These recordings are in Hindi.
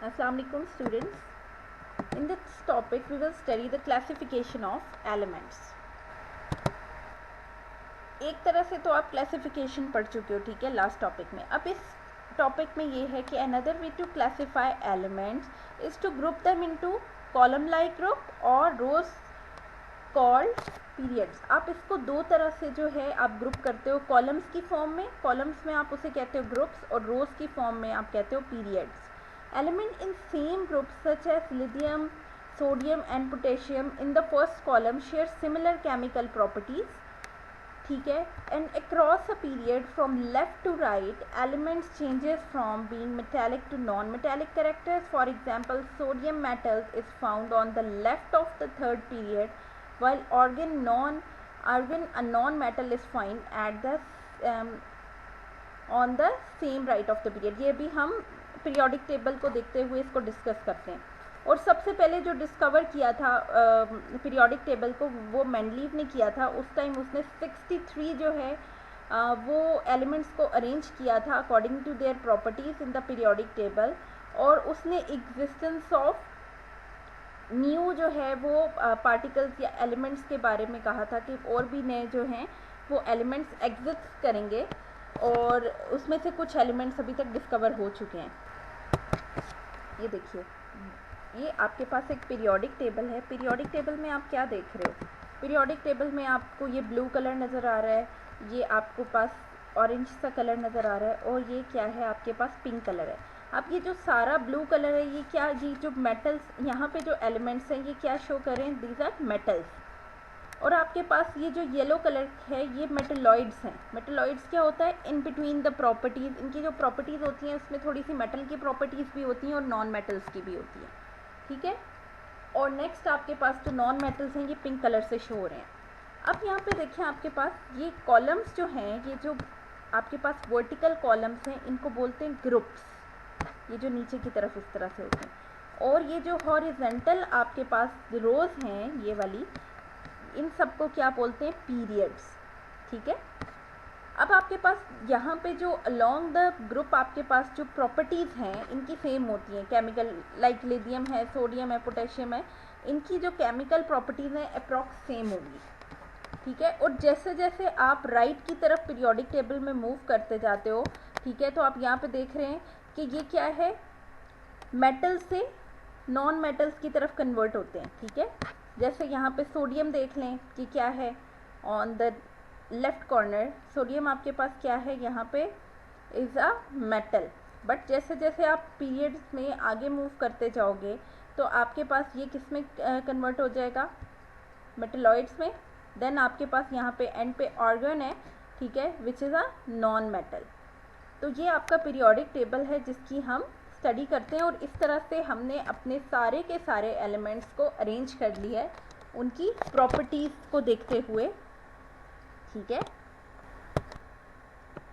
Assalamualaikum students. In this topic we will study the classification of elements. एक तरह से तो आप क्लासिफिकेशन पढ़ चुके हो, ठीक है, लास्ट टॉपिक में. अब इस टॉपिक में ये है कि another way to classify elements is to group them into column like group और रोज कॉल्ड पीरियड्स. आप इसको दो तरह से जो है आप ग्रुप करते हो, कॉलम्स की फॉर्म में, कॉलम्स में आप उसे कहते हो ग्रुप्स और रोज की फॉर्म में आप कहते हो periods. Element in same groups such as lithium, sodium and potassium in the first column share similar chemical properties. ठीक है, and across a period from left to right, elements changes from being metallic to non-metallic characters. For example, sodium metals is found on the left of the third period, while argon a non-metal is found at the on the same right of the period. ये भी हम पीरियोडिक टेबल को देखते हुए इसको डिस्कस करते हैं. और सबसे पहले जो डिस्कवर किया था पीरियोडिक टेबल को वो मेंडलीव ने किया था. उस टाइम उसने 63 जो है वो एलिमेंट्स को अरेंज किया था according to their properties in the periodic table. और उसने एग्जिस्टेंस ऑफ न्यू जो है वो पार्टिकल्स या एलिमेंट्स के बारे में कहा था कि और भी नए जो हैं वो एलिमेंट्स एग्जिस्ट करेंगे, और उसमें से कुछ एलिमेंट्स अभी तक डिस्कवर हो चुके हैं. ये देखिए, ये आपके पास एक पीरियोडिक टेबल है. पीरियोडिक टेबल में आप क्या देख रहे हो? पीरियोडिक टेबल में आपको ये ब्लू कलर नज़र आ रहा है, ये आपको पास ऑरेंज सा कलर नज़र आ रहा है, और ये क्या है आपके पास पिंक कलर है. अब ये जो सारा ब्लू कलर है ये क्या, ये जो मेटल्स यहाँ पे जो एलिमेंट्स हैं ये क्या शो करें, दीज आर मेटल्स. और आपके पास ये जो येलो कलर है ये मेटलॉइड्स हैं. मेटलॉइड्स क्या होता है, इन बिटवीन द प्रॉपर्टीज़. इनकी जो प्रॉपर्टीज़ होती हैं उसमें थोड़ी सी मेटल की प्रॉपर्टीज़ भी होती हैं और नॉन मेटल्स की भी होती हैं, ठीक है. और नेक्स्ट आपके पास जो नॉन मेटल्स हैं ये पिंक कलर से शो हो रहे हैं. अब यहाँ पे देखें आपके पास ये कॉलम्स जो हैं, ये जो आपके पास वर्टिकल कॉलम्स हैं इनको बोलते हैं ग्रुप्स. ये जो नीचे की तरफ इस तरह से होते हैं. और ये जो हॉरिजेंटल आपके पास रोज हैं ये वाली, इन सबको क्या बोलते हैं, पीरियड्स, ठीक है. अब आपके पास यहाँ पे जो अलोंग द ग्रुप आपके पास जो प्रॉपर्टीज़ हैं इनकी सेम होती हैं. केमिकल लाइक लिथियम है, सोडियम है, पोटेशियम है, इनकी जो केमिकल प्रॉपर्टीज़ हैं अप्रॉक्स सेम होंगी, ठीक है. और जैसे जैसे आप राइट की तरफ पीरियोडिक टेबल में मूव करते जाते हो, ठीक है, तो आप यहाँ पे देख रहे हैं कि ये क्या है, मेटल से नॉन मेटल्स की तरफ कन्वर्ट होते हैं, ठीक है. जैसे यहाँ पे सोडियम देख लें कि क्या है, on the left corner sodium आपके पास क्या है, यहाँ पे इज़ अ मेटल. बट जैसे जैसे आप पीरियड्स में आगे मूव करते जाओगे तो आपके पास ये किस में कन्वर्ट हो जाएगा, मेटलॉइड्स में. देन आपके पास यहाँ पे एंड पे आर्गन है, ठीक है, which is a non metal. तो ये आपका पीरियोडिक टेबल है जिसकी हम स्टडी करते हैं, और इस तरह से हमने अपने सारे के सारे एलिमेंट्स को अरेंज कर लिया है उनकी प्रॉपर्टीज़ को देखते हुए, ठीक है.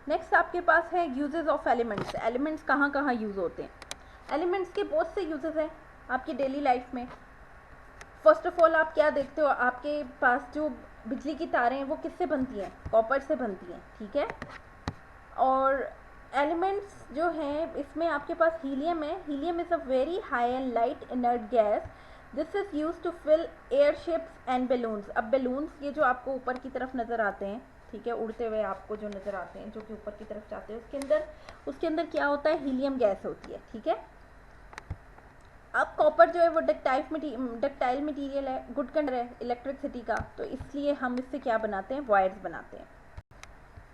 नेक्स्ट आपके पास है यूजेस ऑफ एलिमेंट्स. एलिमेंट्स कहाँ कहाँ यूज़ होते हैं. एलिमेंट्स के बहुत से यूजेस हैं आपकी डेली लाइफ में. फर्स्ट ऑफ ऑल आप क्या देखते हो, आपके पास जो बिजली की तारें हैं वो किससे बनती हैं, कॉपर से बनती हैं, ठीक है. और एलिमेंट्स जो हैं इसमें आपके पास हीलियम है. Helium is a very high and light inert gas. This is use to fill airships and balloons. अब बैलून्स ये जो आपको ऊपर की तरफ नज़र आते हैं, ठीक है, उड़ते हुए आपको जो नज़र आते हैं जो कि ऊपर की तरफ जाते हैं, उसके अंदर क्या होता है, हीलियम गैस होती है, ठीक है. अब कॉपर जो है वो डक्टाइल मटीरियल है, गुड कंडक्टर है इलेक्ट्रिसिटी का, तो इसलिए हम इससे क्या बनाते हैं, वायर्स बनाते हैं.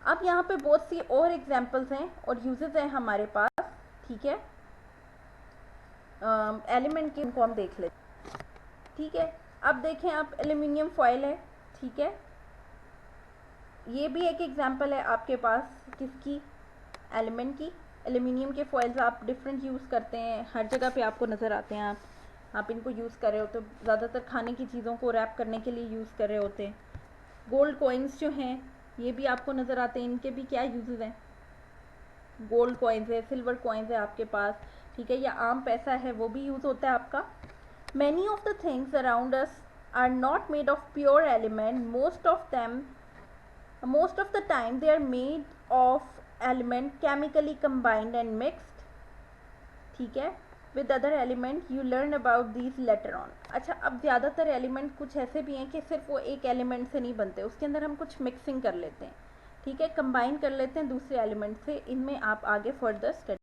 अब यहाँ पे बहुत सी और एग्जांपल्स हैं और यूजेस हैं हमारे पास, ठीक है, एलिमेंट के, उनको हम देख लेते हैं, ठीक है. अब देखें आप, एल्यूमिनियम फॉयल है, ठीक है, ये भी एक एग्जांपल है आपके पास किसकी, एलिमेंट की. एल्यूमिनियम के फॉयल्स आप डिफरेंट यूज़ करते हैं, हर जगह पे आपको नज़र आते हैं. आप इनको यूज़ कर रहे हो तो ज़्यादातर खाने की चीज़ों को रैप करने के लिए यूज़ कर रहे होते हैं. गोल्ड कॉइन्स जो हैं ये भी आपको नज़र आते हैं, इनके भी क्या यूजेस हैं, गोल्ड कॉइन्स है, सिल्वर कॉइन्स है आपके पास, ठीक है, या आम पैसा है वो भी यूज़ होता है आपका. Many of the things around us are not made of pure element. most of the time they are made of element chemically combined and mixed, ठीक है. With other element you learn about these later on. अच्छा, अब ज़्यादातर एलिमेंट कुछ ऐसे भी हैं कि सिर्फ वो एक एलिमेंट से नहीं बनते, उसके अंदर हम कुछ मिक्सिंग कर लेते हैं, ठीक है, कंबाइन कर लेते हैं दूसरे एलिमेंट से। इनमें आप आगे फर्दर स्टडी